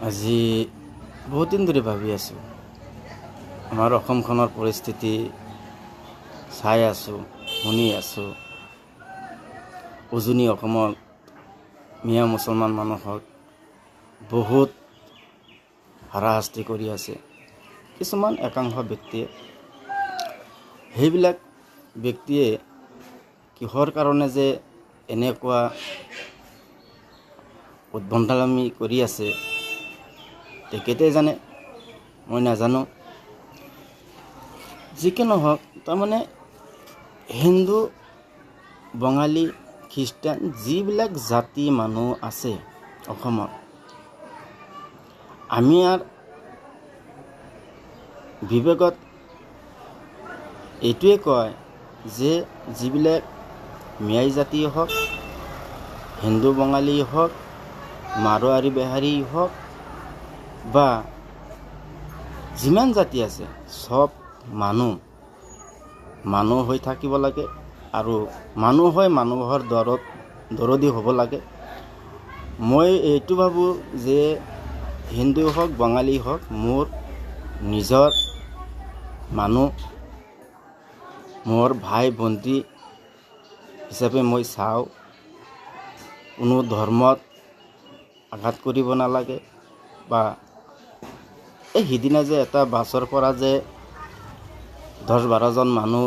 আজি বহুত দিন ধৰি ভাবি আছোঁ, আমাৰ অসমখনৰ পৰিস্থিতি চাই আছোঁ, শুনি আছোঁ। উজনি অসমত মিয়া মুছলমান মানুহক বহুত হাৰাশাস্তি কৰি আছে কিছুমান একাংশ ব্যক্তিয়ে। সেইবিলাক ব্যক্তিয়ে কিহৰ কাৰণে যে এনেকুৱা উদ্ভণ্ডামি কৰি আছে তেখেতে জানে, মই নাজানো। যি কি নহওক, তাৰমানে হিন্দু, বঙালী, খ্ৰীষ্টান যিবিলাক জাতি মানুহ আছে অসমত, আমি আৰু বিবেকত এইটোৱে কয় যে যিবিলাক মিয়াই জাতি হওক, হিন্দু বঙালী হওক, মাৰোৱাৰী বেহাৰী হওক বা যিমান জাতি আছে, চব মানুহ হৈ থাকিব লাগে আৰু মানুহ হৈ মানুহৰ দৰদী হ'ব লাগে। মই এইটো ভাবোঁ যে হিন্দু হওক, বঙালী হওক, মোৰ নিজৰ মানুহ, মোৰ ভাই ভণ্টি হিচাপে মই চাওঁ। কোনো ধৰ্মত আঘাত কৰিব নালাগে। বা এই সিদিনা যে এটা বাছৰ পৰা যে 10-12জন মানুহ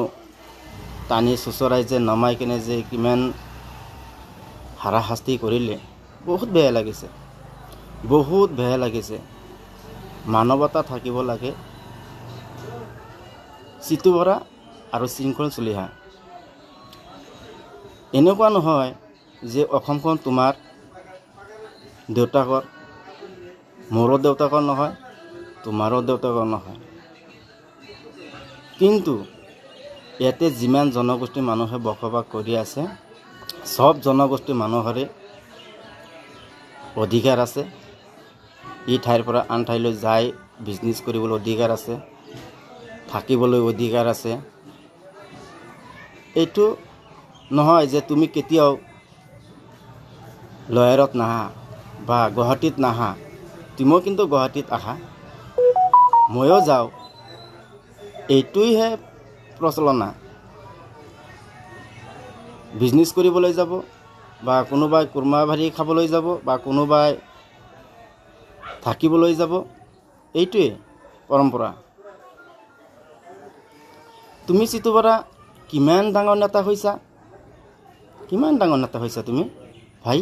টানি চুচৰাই যে নমাই কিনে যে কিমান হাৰাশাস্তি কৰিলে, বহুত বেয়া লাগিছে, বহুত বেয়া লাগিছে। মানৱতা থাকিব লাগে। চিতু বৰা আৰু শৃংখল চলিহা, এনেকুৱা নহয় যে অসমখন তোমাৰ দেউতাকৰ, মোৰো দেউতাকৰ নহয়, তোমাৰো দেউতাকৰ নহয়। কিন্তু ইয়াতে যিমান জনগোষ্ঠী মানুহে বসবাস কৰি আছে, চব জনগোষ্ঠী মানুহৰে অধিকাৰ আছে। এই ঠাইৰ পৰা আন ঠাইলৈ যাই বিজনেছ কৰিবলৈ অধিকাৰ আছে, থাকিবলৈ অধিকাৰ আছে। এইটো নহয় যে তুমি কেতিয়াও লয়াৰত নাহা বা গুৱাহাটীত নাহা। তুমিও কিন্তু গুৱাহাটীত আহা, ময়ো যাওঁ। এইটোহে প্ৰচলনা। বিজনেছ কৰিবলৈ যাব, বা কোনোবাই কুৰমা ভাৰী খাবলৈ যাব, বা কোনোবাই থাকিবলৈ যাব, এইটোৱে পৰম্পৰা। তুমি চিতু বৰা কিমান ডাঙৰ নেতা হৈছা, কিমান ডাঙৰ নেতা হৈছা তুমি ভাই।